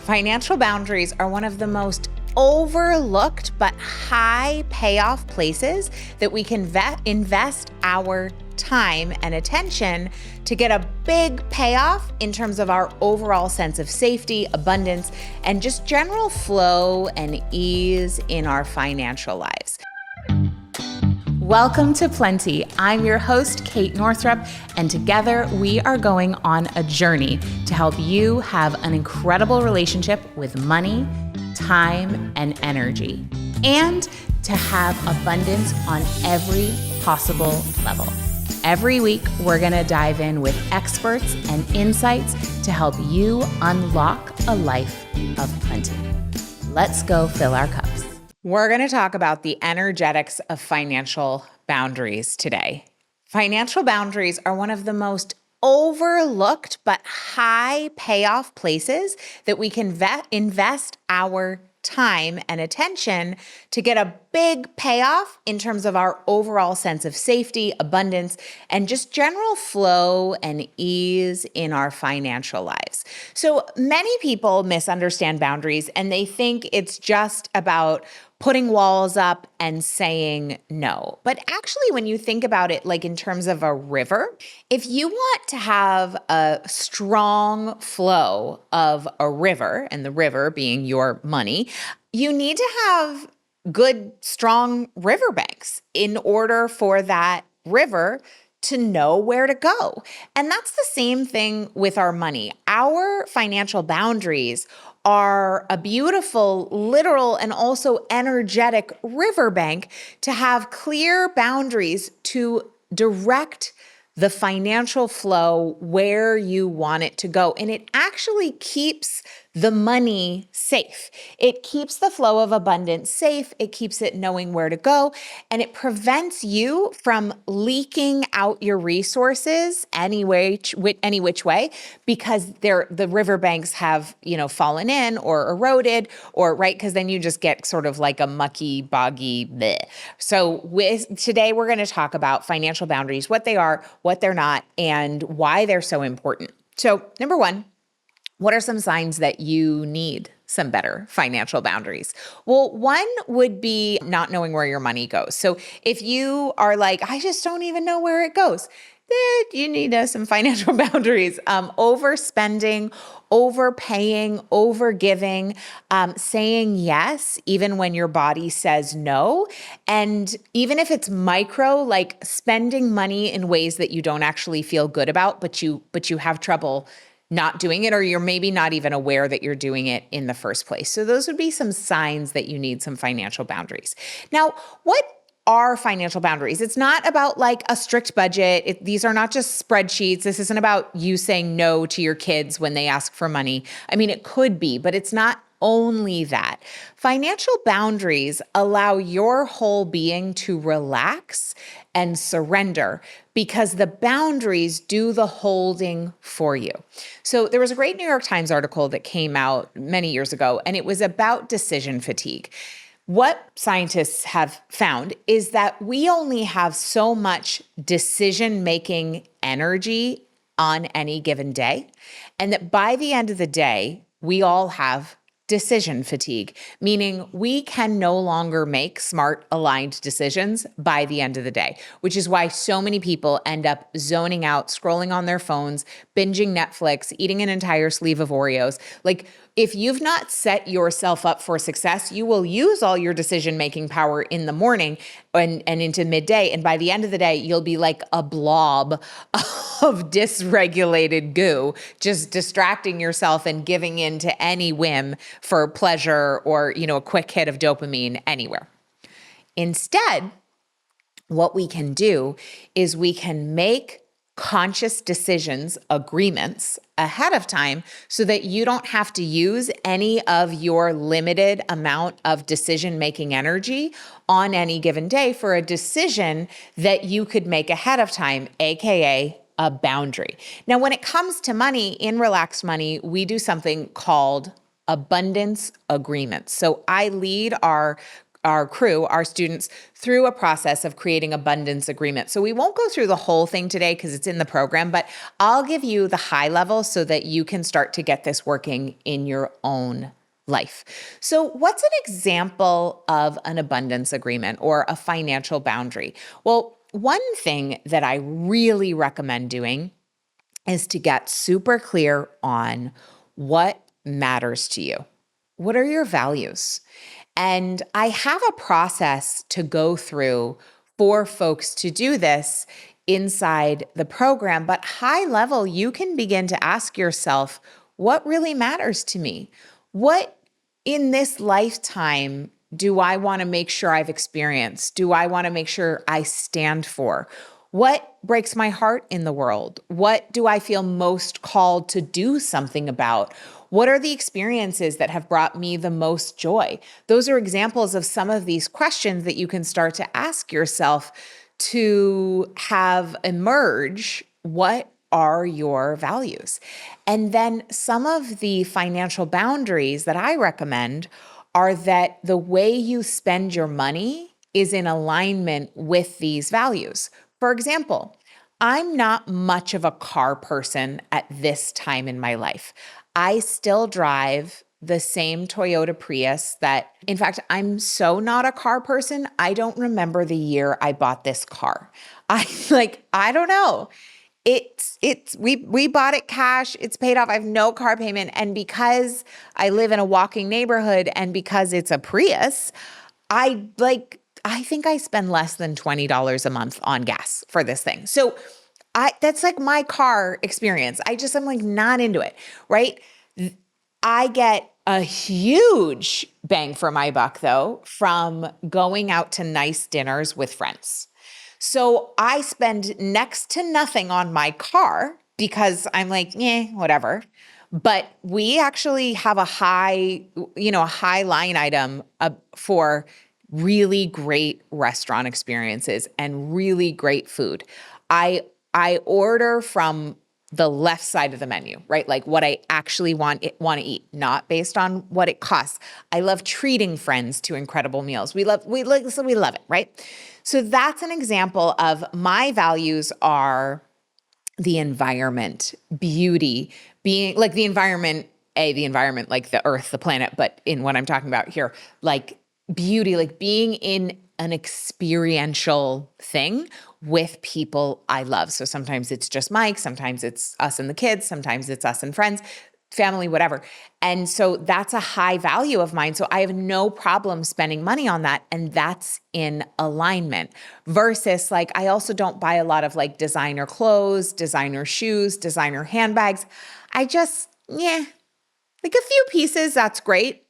Financial boundaries are one of the most overlooked but high payoff places that we can invest our time and attention to get a big payoff in terms of our overall sense of safety, abundance, and just general flow and ease in our financial lives. Welcome to Plenty. I'm your host, Kate Northrup, and together we are going on a journey to help you have an incredible relationship with money, time, and energy, and to have abundance on every possible level. Every week, we're going to dive in with experts and insights to help you unlock a life of plenty. Let's go fill our cups. We're going to talk about the energetics of financial boundaries today. Financial boundaries are one of the most overlooked but high payoff places that we can invest our time and attention to get a big payoff in terms of our overall sense of safety, abundance, and just general flow and ease in our financial lives. So many people misunderstand boundaries and they think it's just about putting walls up and saying no. But actually, when you think about it, like in terms of a river, if you want to have a strong flow of a river, and the river being your money, you need to have good, strong riverbanks in order for that river to know where to go. And that's the same thing with our money. Our financial boundaries are a beautiful, literal, and also energetic riverbank to have clear boundaries to direct the financial flow where you want it to go. And it actually keeps the money safe. It keeps the flow of abundance safe. It keeps it knowing where to go. And it prevents you from leaking out your resources any which way, because the riverbanks have, fallen in or eroded, or right, because then you just get sort of like a mucky, boggy bleh. So today we're going to talk about financial boundaries, what they are, what they're not, and why they're so important. So number one, what are some signs that you need some better financial boundaries? Well, one would be not knowing where your money goes. So if you are like, I just don't even know where it goes, then you need some financial boundaries. Overspending, overpaying, overgiving, saying yes, even when your body says no. And even if it's micro, like spending money in ways that you don't actually feel good about, but you have trouble not doing it, or you're maybe not even aware that you're doing it in the first place. So those would be some signs that you need some financial boundaries. Now, what are financial boundaries? It's not about like a strict budget. These are not just spreadsheets. This isn't about you saying no to your kids when they ask for money. I mean, it could be, but it's not only that. Financial boundaries allow your whole being to relax and surrender because the boundaries do the holding for you. So there was a great New York Times article that came out many years ago, and it was about decision fatigue. What scientists have found is that we only have so much decision-making energy on any given day, and that by the end of the day, we all have decision fatigue, meaning we can no longer make smart, aligned decisions by the end of the day, which is why so many people end up zoning out, scrolling on their phones, binging Netflix, eating an entire sleeve of Oreos. Like, if you've not set yourself up for success, you will use all your decision-making power in the morning and into midday. And by the end of the day, you'll be like a blob of dysregulated goo, just distracting yourself and giving in to any whim for pleasure or, a quick hit of dopamine anywhere. Instead, what we can do is we can make conscious decisions, agreements ahead of time so that you don't have to use any of your limited amount of decision-making energy on any given day for a decision that you could make ahead of time, aka a boundary. Now, when it comes to money, in Relaxed Money, we do something called abundance agreements. So I lead our our crew, our students, through a process of creating abundance agreement. So we won't go through the whole thing today because it's in the program, but I'll give you the high level so that you can start to get this working in your own life. So what's an example of an abundance agreement or a financial boundary? Well, one thing that I really recommend doing is to get super clear on what matters to you. What are your values? And I have a process to go through for folks to do this inside the program, but high level, you can begin to ask yourself, what really matters to me? What in this lifetime do I want to make sure I've experienced? Do I want to make sure I stand for? What breaks my heart in the world? What do I feel most called to do something about? What are the experiences that have brought me the most joy? Those are examples of some of these questions that you can start to ask yourself to have emerge. What are your values? And then some of the financial boundaries that I recommend are that the way you spend your money is in alignment with these values. For example, I'm not much of a car person at this time in my life. I still drive the same Toyota Prius that, in fact, I'm so not a car person, I don't remember the year I bought this car. I don't know. We bought it cash, it's paid off. I have no car payment. And because I live in a walking neighborhood and because it's a Prius, I think I spend less than $20 a month on gas for this thing. So that's like my car experience. I'm like not into it, right? I get a huge bang for my buck though from going out to nice dinners with friends. So I spend next to nothing on my car because I'm like, whatever. But we actually have a high line item for really great restaurant experiences and really great food. I order from the left side of the menu, right? Like what I actually want to eat, not based on what it costs. I love treating friends to incredible meals. We love it, right? So that's an example of my values are the environment, beauty, being like the environment, like the earth, the planet, but in what I'm talking about here, like beauty, like being in an experiential thing with people I love. So sometimes it's just Mike, sometimes it's us and the kids, sometimes it's us and friends, family, whatever. And so that's a high value of mine. So I have no problem spending money on that. And that's in alignment versus like, I also don't buy a lot of like designer clothes, designer shoes, designer handbags. Like a few pieces, that's great.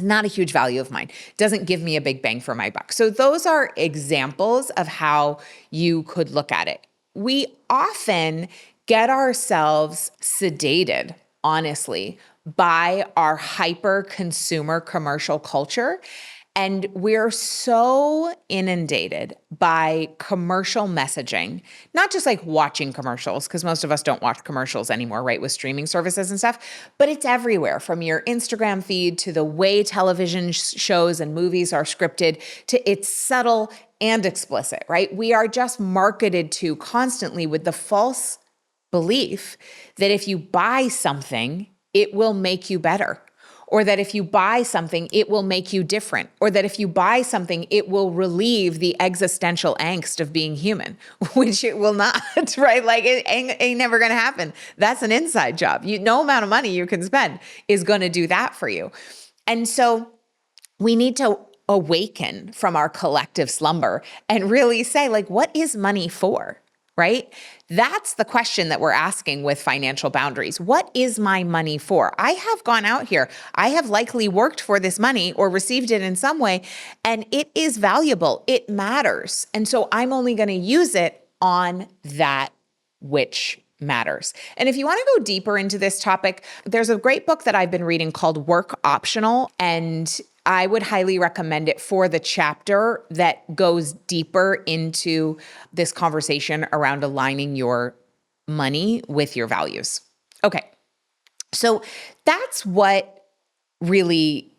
Not a huge value of mine. Doesn't give me a big bang for my buck. So those are examples of how you could look at it. We often get ourselves sedated, honestly, by our hyper consumer commercial culture. And we're so inundated by commercial messaging, not just like watching commercials, because most of us don't watch commercials anymore, right, with streaming services and stuff, but it's everywhere from your Instagram feed to the way television shows and movies are scripted to it's subtle and explicit, right? We are just marketed to constantly with the false belief that if you buy something, it will make you better. Or that if you buy something, it will make you different. Or that if you buy something, it will relieve the existential angst of being human, which it will not, right? Like it ain't never gonna happen. That's an inside job. No amount of money you can spend is gonna do that for you. And so we need to awaken from our collective slumber and really say, like, what is money for? Right? That's the question that we're asking with financial boundaries. What is my money for? I have gone out here. I have likely worked for this money or received it in some way, and it is valuable. It matters. And so I'm only going to use it on that which matters. And if you want to go deeper into this topic, there's a great book that I've been reading called Work Optional, and I would highly recommend it for the chapter that goes deeper into this conversation around aligning your money with your values. Okay, so that's what really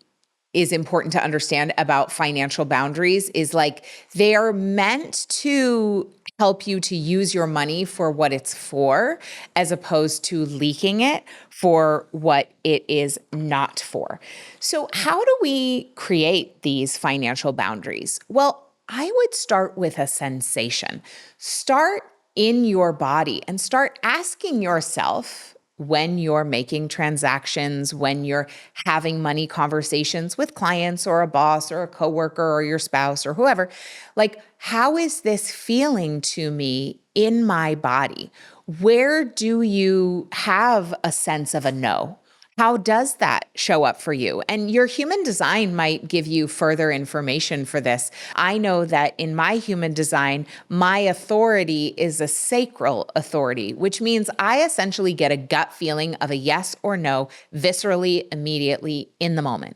is important to understand about financial boundaries is like they are meant to help you to use your money for what it's for, as opposed to leaking it for what it is not for. So, how do we create these financial boundaries? Well, I would start with a sensation. Start in your body and start asking yourself when you're making transactions, when you're having money conversations with clients or a boss or a coworker or your spouse or whoever, like, how is this feeling to me in my body? Where do you have a sense of a no? How does that show up for you? And your human design might give you further information for this. I know that in my human design, my authority is a sacral authority, which means I essentially get a gut feeling of a yes or no viscerally, immediately in the moment.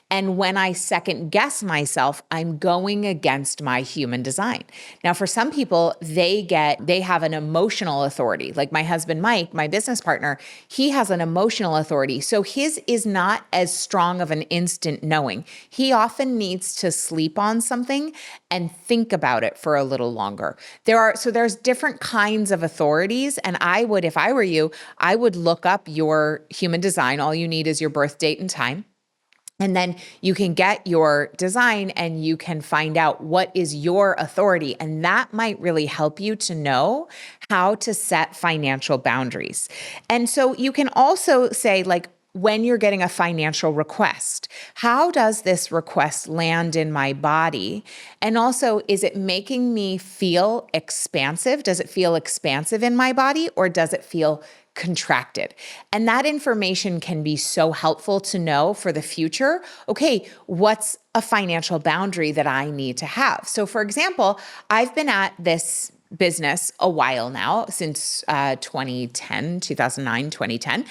And when I second guess myself, I'm going against my human design. Now, for some people, they have an emotional authority. Like my husband, Mike, my business partner, he has an emotional authority. So his is not as strong of an instant knowing. He often needs to sleep on something and think about it for a little longer. There's different kinds of authorities. And I would, if I were you, I would look up your human design. All you need is your birth date and time. And then you can get your design and you can find out what is your authority. And that might really help you to know how to set financial boundaries. And so you can also say, like, when you're getting a financial request, how does this request land in my body? And also, is it making me feel expansive? Does it feel expansive in my body, or does it feel contracted? And that information can be so helpful to know for the future. Okay, what's a financial boundary that I need to have? So for example, I've been at this business a while now, since 2010.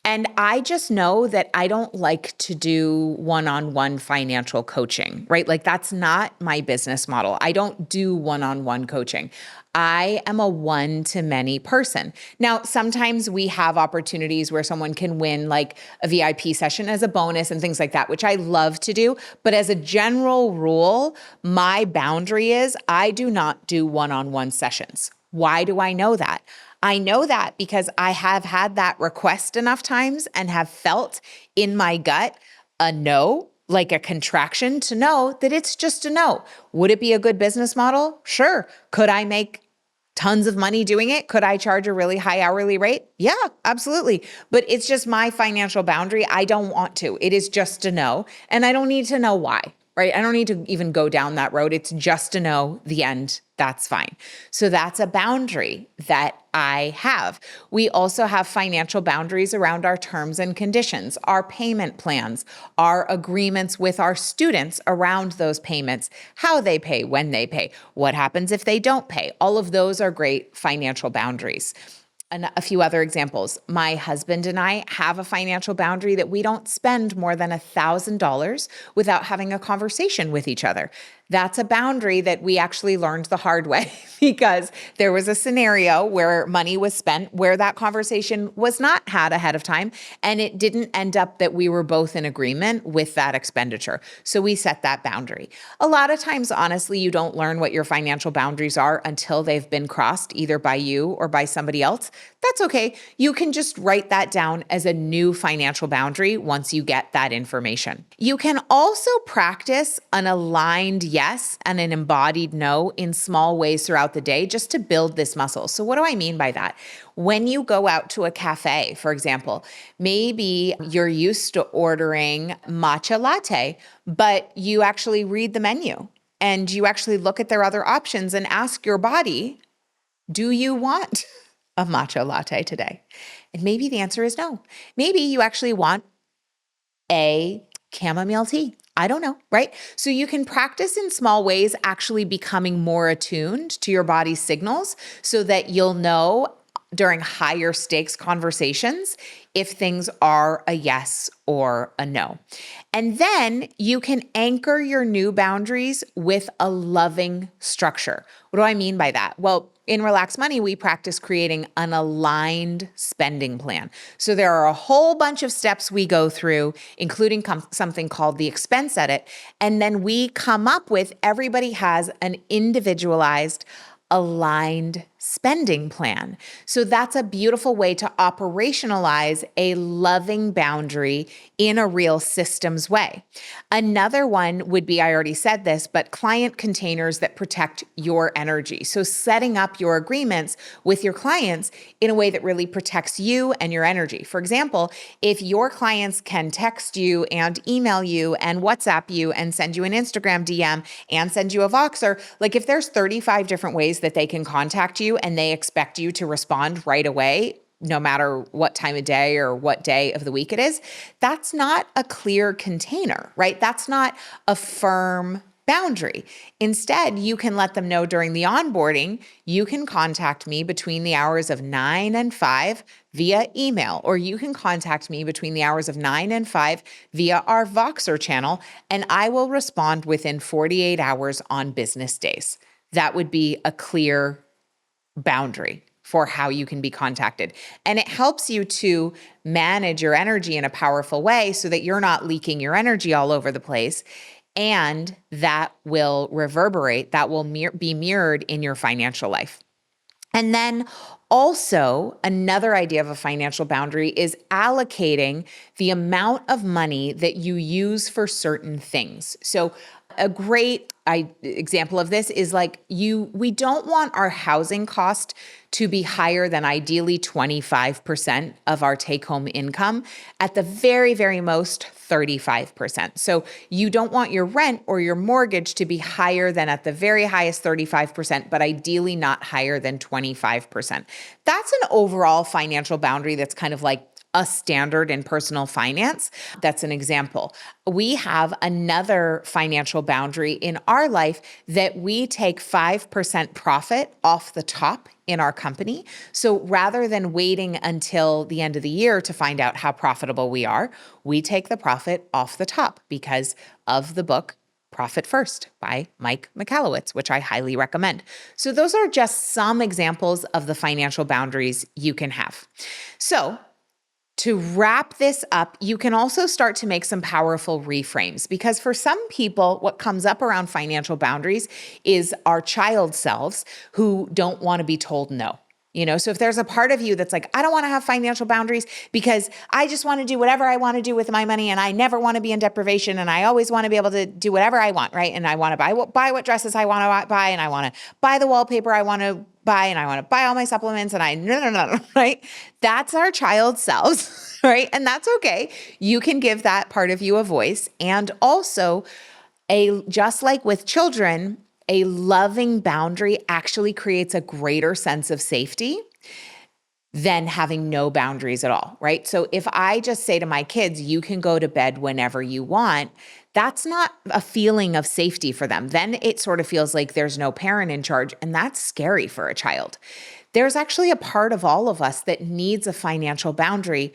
And I just know that I don't like to do one-on-one financial coaching, right? Like that's not my business model. I don't do one-on-one coaching. I am a one-to-many person. Now, sometimes we have opportunities where someone can win like a VIP session as a bonus and things like that, which I love to do. But as a general rule, my boundary is I do not do one-on-one sessions. Why do I know that? I know that because I have had that request enough times and have felt in my gut a no, like a contraction, to know that it's just a no. Would it be a good business model? Sure. Could I make tons of money doing it? Could I charge a really high hourly rate? Yeah, absolutely. But it's just my financial boundary. I don't want to. It is just a no. And I don't need to know why, right? I don't need to even go down that road. It's just a no, the end. That's fine. So that's a boundary that I have. We also have financial boundaries around our terms and conditions, our payment plans, our agreements with our students around those payments, how they pay, when they pay, what happens if they don't pay. All of those are great financial boundaries. And a few other examples. My husband and I have a financial boundary that we don't spend more than $1,000 without having a conversation with each other. That's a boundary that we actually learned the hard way because there was a scenario where money was spent where that conversation was not had ahead of time, and it didn't end up that we were both in agreement with that expenditure. So we set that boundary. A lot of times, honestly, you don't learn what your financial boundaries are until they've been crossed either by you or by somebody else. That's okay. You can just write that down as a new financial boundary once you get that information. You can also practice an aligned yes and an embodied no in small ways throughout the day just to build this muscle. So what do I mean by that? When you go out to a cafe, for example, maybe you're used to ordering matcha latte, but you actually read the menu and you actually look at their other options and ask your body, do you want a matcha latte today? And maybe the answer is no. Maybe you actually want a chamomile tea. I don't know, right? So you can practice in small ways, actually becoming more attuned to your body's signals so that you'll know during higher stakes conversations if things are a yes or a no. And then you can anchor your new boundaries with a loving structure. What do I mean by that? Well, in Relax Money, we practice creating an aligned spending plan. So there are a whole bunch of steps we go through, including something called the expense edit. And then we come up with, everybody has an individualized, aligned spending plan. So that's a beautiful way to operationalize a loving boundary in a real systems way. Another one would be, I already said this, but client containers that protect your energy. So setting up your agreements with your clients in a way that really protects you and your energy. For example, if your clients can text you and email you and WhatsApp you and send you an Instagram DM and send you a Voxer, like if there's 35 different ways that they can contact you and they expect you to respond right away, no matter what time of day or what day of the week it is, that's not a clear container, right? That's not a firm boundary. Instead, you can let them know during the onboarding, you can contact me between the hours of 9 and 5 via email, or you can contact me between the hours of 9 and 5 via our Voxer channel, and I will respond within 48 hours on business days. That would be a clear boundary for how you can be contacted. And it helps you to manage your energy in a powerful way so that you're not leaking your energy all over the place. And that will reverberate, that will be mirrored in your financial life. And then also, another idea of a financial boundary is allocating the amount of money that you use for certain things. So a great example of this is like we don't want our housing cost to be higher than ideally 25% of our take-home income, at the very, very most 35%. So you don't want your rent or your mortgage to be higher than at the very highest 35%, but ideally not higher than 25%. That's an overall financial boundary that's kind of like a standard in personal finance. That's an example. We have another financial boundary in our life that we take 5% profit off the top in our company. So rather than waiting until the end of the year to find out how profitable we are, we take the profit off the top because of the book Profit First by Mike Michalowicz, which I highly recommend. So those are just some examples of the financial boundaries you can have. So to wrap this up, you can also start to make some powerful reframes, because for some people, what comes up around financial boundaries is our child selves who don't want to be told no. So if there's a part of you that's like, I don't want to have financial boundaries because I just want to do whatever I want to do with my money and I never want to be in deprivation and I always want to be able to do whatever I want, right? And I want to buy what dresses I want to buy and I want to buy the wallpaper I want to buy and I want to buy all my supplements and no, right? That's our child selves, right? And that's okay. You can give that part of you a voice. And also, just like with children, a loving boundary actually creates a greater sense of safety than having no boundaries at all, right? So if I just say to my kids, you can go to bed whenever you want, that's not a feeling of safety for them. Then it sort of feels like there's no parent in charge, and that's scary for a child. There's actually a part of all of us that needs a financial boundary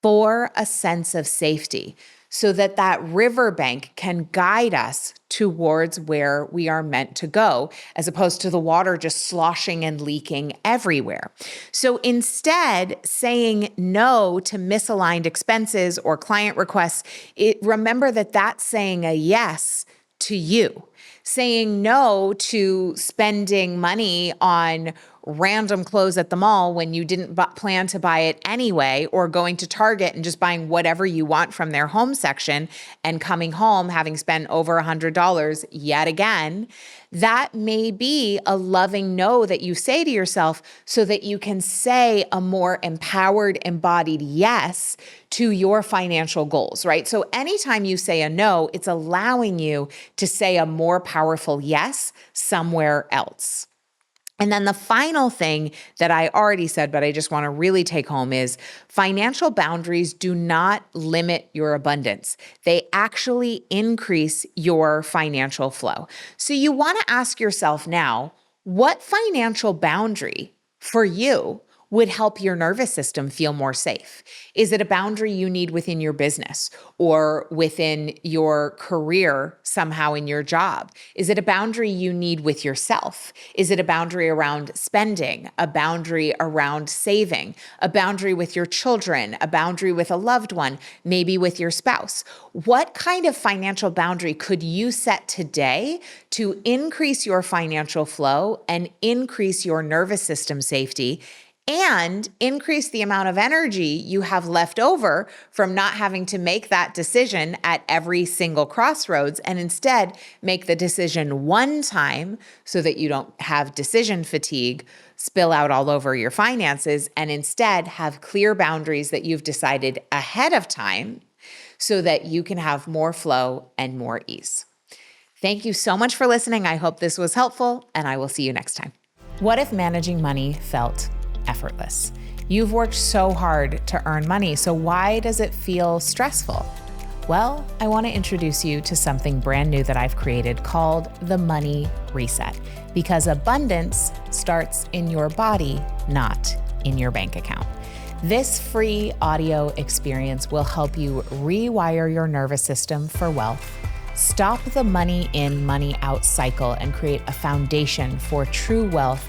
for a sense of safety, so that riverbank can guide us towards where we are meant to go, as opposed to the water just sloshing and leaking everywhere. So instead, saying no to misaligned expenses or client requests, remember that that's saying a yes to you. Saying no to spending money on random clothes at the mall when you didn't plan to buy it anyway, or going to Target and just buying whatever you want from their home section and coming home having spent over $100 yet again, that may be a loving no that you say to yourself so that you can say a more empowered, embodied yes to your financial goals, right? So anytime you say a no, it's allowing you to say a more powerful yes somewhere else. And then the final thing that I already said, but I just want to really take home, is financial boundaries do not limit your abundance. They actually increase your financial flow. So you want to ask yourself now, what financial boundary for you would help your nervous system feel more safe? Is it a boundary you need within your business or within your career, somehow in your job? Is it a boundary you need with yourself? Is it a boundary around spending, a boundary around saving, a boundary with your children, a boundary with a loved one, maybe with your spouse? What kind of financial boundary could you set today to increase your financial flow and increase your nervous system safety and increase the amount of energy you have left over from not having to make that decision at every single crossroads, and instead make the decision one time so that you don't have decision fatigue spill out all over your finances, and instead have clear boundaries that you've decided ahead of time so that you can have more flow and more ease. Thank you so much for listening. I hope this was helpful, and I will see you next time. What if managing money felt effortless? You've worked so hard to earn money, so why does it feel stressful? Well, I want to introduce you to something brand new that I've created called the Money Reset, because abundance starts in your body, not in your bank account. This free audio experience will help you rewire your nervous system for wealth, stop the money in, money out cycle, and create a foundation for true wealth,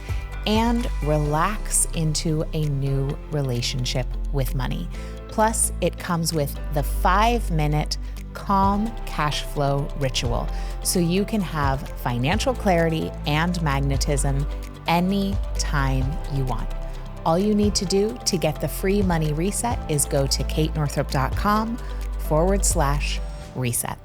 and relax into a new relationship with money. Plus, it comes with the 5-minute calm cash flow ritual, so you can have financial clarity and magnetism anytime you want. All you need to do to get the free money reset is go to katenorthrup.com/reset.